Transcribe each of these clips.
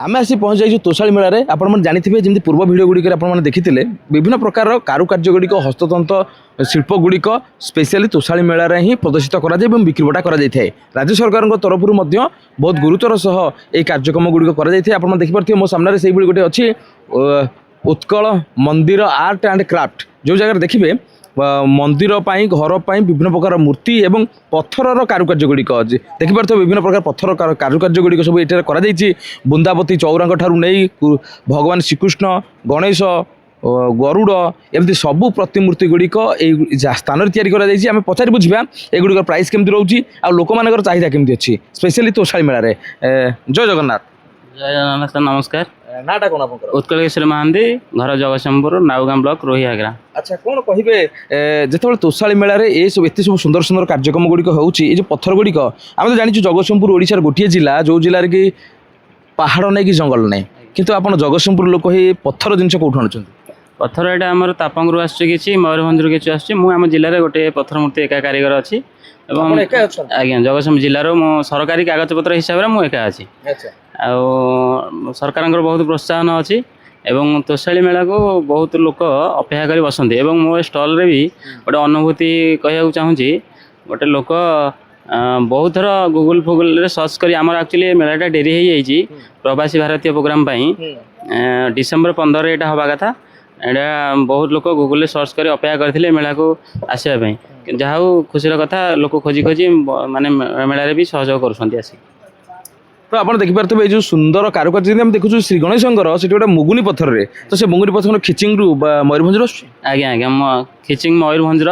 आम आसी पहुँच जाइए तोशाली मेला रे आपण जानिथिबे जमी पूर्व भिडियो गुड़िक आपण देखी विभिन्न प्रकार कारुकार्य गुड़िक हस्ततंत्र शिल्प गुड़िक स्पेशली तोशाली मेला रे ही प्रदर्शित करा जाय एवं बिक्रीबटा करा जाय राज्य सरकार तरफ बहुत गुरुतर सह ये कार्यक्रम गुड़िक करा जाय आपण देखि पारथिबे मो सामने से गोटे अच्छी उत्कल मंदिर आर्ट एंड क्राफ्ट जो जगह देखिए मंदिर घर विभिन्न प्रकार मूर्ति एवं पत्थर कारुकार्य गुड़िक देखिए विभिन्न प्रकार पत्थर कारुकार्य गुड़िक सब ये कर बुंदावती चौरांग ठारू नहीं भगवान श्रीकृष्ण गणेश गरुड़ एमती सबू प्रतिमूर्ति गुड़िक स्थान में पचारि बुझा एगुड़ प्राइस केमती रोचे आ लोक मान चाहिदा केमती अच्छी स्पेशली तोशाली मेला रे जय जगन्नाथ। जय जगन्नाथ सर नमस्कार। नाटा कौन आप उत्कलेश्वर महांती घर जगतसिंहपुर नाउगां ब्लॉक रोहिआग्रा। अच्छा कौन कहे जो तोशाली मेला ये सब एत सब सुंदर सुंदर कार्यक्रम गुड़िक हो पत्थर गुड़िक आम तो जानी जगतसिंहपुर ओडिशार गोटे जिला जो जिले कि पहाड़ नहीं कि जंगल नहीं किंतु आप जगतसिंहपुर लोक ही पत्थर जिन कौट आणुंट पत्थर यहाँ आम तापंगू आसी मयूरभंज किसी आम जिले में गोटे पत्थर मूर्ति एका कारीगर अच्छी आज्ञा जगतसिंहपुर जिलार मो सरकारी कागज पत्र हिसाब से मुझे एका अच्छी सरकार बहुत प्रोत्साहन अच्छी एवं तोशाली मेला को बहुत लोक अपेक्षा कर बसंती एवं मो स्टल रे भी गोटे अनुभूति कहूँ चाहूँगी गोटे लोक बहुत थर गूगल फुगल सर्च कर आमर एक्चुअली मेलाटा डेरी हो जाइए प्रवासी भारतीय प्रोग्राम डिसेम्बर 15 यहाँ हवा कथा एटा बहुत लोक गूगल सर्च कर अपेक्षा करते मेला को आसवाई जहा खुशी कथा लोक खोजी खोजी माने मेला भी सहयोग कर तो आप देखिपे जो सुंदर कारुकार्य देखु श्री गणेश से गोटे मुगुनी पत्थर रे तो से मुगुनी पत्थर खिचिंग मयूरभंज आज्ञा आज्ञा खिचिंग मयूरभंज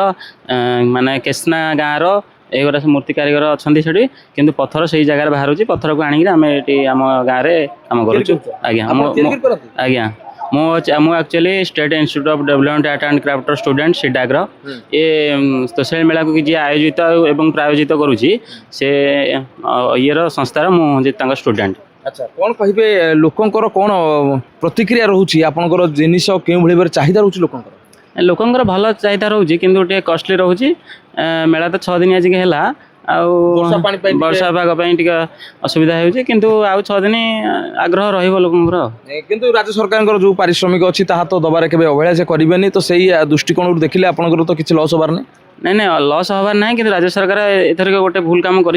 माने केसना गाँव एगुरा मूर्ति कारीगर अच्छा से किंतु पत्थर से जगह बाहर पत्थर को आम गाँव में कम करूँ आज्ञा आज्ञा मु actually state institute of development art and craft student सीडाग्र ये तोशाली मेला को जी आयोजित एवं प्रायोजित करुँची से ये संस्थार मुझे स्टूडेंट। अच्छा कौन कहे लोकंर कौन प्रतिक्रिया रोचे आपंकर जिनिस क्यों भाई चाहिदा रोचे लोकंर भल चाहिदा रोचे किंतु टे कॉस्टली रोचे मेला तो 6 दिन आज है वर्षा पाग असुविधा होती किंतु आउ 6 दिन आग्रह रोकर राज्य सरकार जो पारिश्रमिक अच्छी तो दबार के अवहेला से करेंगे तो सही दृष्टिकोण देखिले आपंकर तो किसी लॉस हबार नहीं नहीं लॉस हबार ना कि राज्य सरकार एथर गोटे भूल काम कर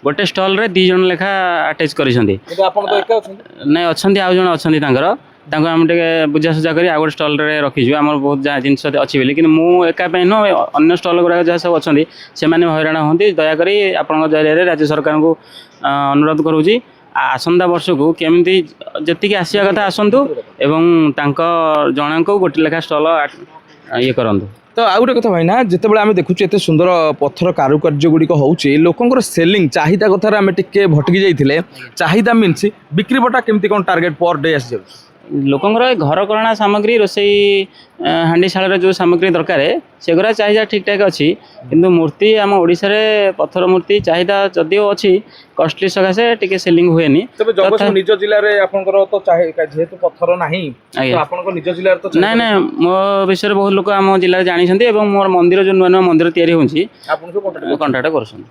गोटे स्टल रे 2 जन लेखा अटैच कर नहीं अच्छा आउ जन अच्छा आम बुझासुझा कर गोटे स्टल रखीजु आम बहुत जिनस अच्छी बोली कि मुझे नुह अन्य स्टल गुड़ा जहाँ सब अच्छा से हईराण होती दयाक आप जरिए राज्य सरकार को अनुरोध करुँच आसंता वर्ष को केमती जी आसा कथा आसतु एवं जन को गोटे लेखा स्टल ये करूँ। तो आउ गोटे कथा भाई ना जिते आम देखुँ एत सुंदर पत्थर कारुकार्य गुड़िक होची लोकंर सेलिंग चाहिदा कथार आम टिके भटकी जाइए चाहिदा मीन्स बिक्री बटा केमती कौन टार्गेट पर डे आसी जाउछ लोकंर घर करणा सामग्री रोसई हांडीशाल जो सामग्री दरकार सेगुरा चाहिदा ठीक ठाक अच्छी किंतु मूर्ति आम ओडिशा रे पत्थर मूर्ति चाहिदा जदिओ अच्छी कॉस्टली सकाशे टिके सेलिंग हुए नी निज जिल्ला रे आपनकर तो जेहेतु पत्थर नाही तो आपनकर निज जिल्ला रे तो ना मो विषय बहुत लोक आम जिल्ला जानी छथि एवं मोर मंदिर जो नुआ मंदिर तैयारी होछि आपन को कांटेक्ट करछन।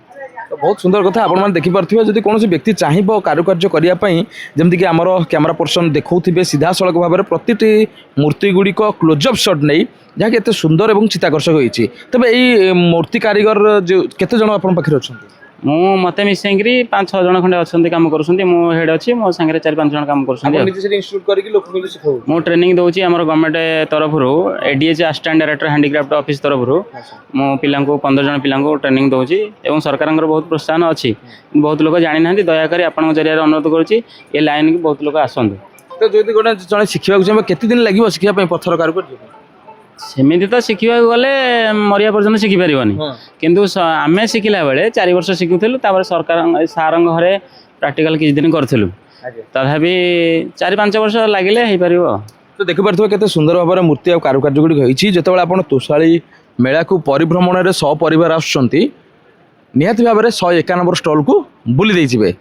तो बहुत सुंदर कथा आप देखिपे जब कौन व्यक्ति चाहब कारुकार्य करने जमीक आमर कैमरा पर्सन देखा सीधा सड़क भाव में प्रति मूर्ति गुड़िक क्लोजअप शॉट नहीं जहाँकि एत सुंदर और चित्ताकर्षक होती तेज यही मूर्ति कारीगर जो केते जन आप पाखे अच्छा मत मिसेंकरी 5-6 जन खंडे अच्छा काम कर हेड अच्छी मो सांगे 4-5 जन काम कर ट्रेनिंग दूसरी आम गवर्नमेंट तरफ ADH assistant director handicraft office तरफ मो पिला 15 जन पिला ट्रेनिंग दूसरी और सरकार बहुत प्रोत्साहन अच्छी बहुत लोग जानी ना दयाक आप जरिए अनुरोध करुँची ये लाइन की बहुत लोग आसतु। तो जो गोटे जन शिखा चाहिए केते दिन लगे शिखा पत्थर कारुकार्य सेमती तो शिखा गले मरिया पर्यटन शिखिपार किंतु आम शिखला बेले 4 वर्ष शिखुलु सरकार सार घरे प्राक्टिकल किसी दिन करूँ तथापि 4-5 वर्ष लगे हो पार। तो देखिपे केते सुंदर भाव में मूर्ति और कारुकार्य गुड़िक होती जो आप तोशाली मेला को परिभ्रमण में सपरिवार आसुँच निहाती भाव में 101 नंबर स्टल को बुली देइजिबे।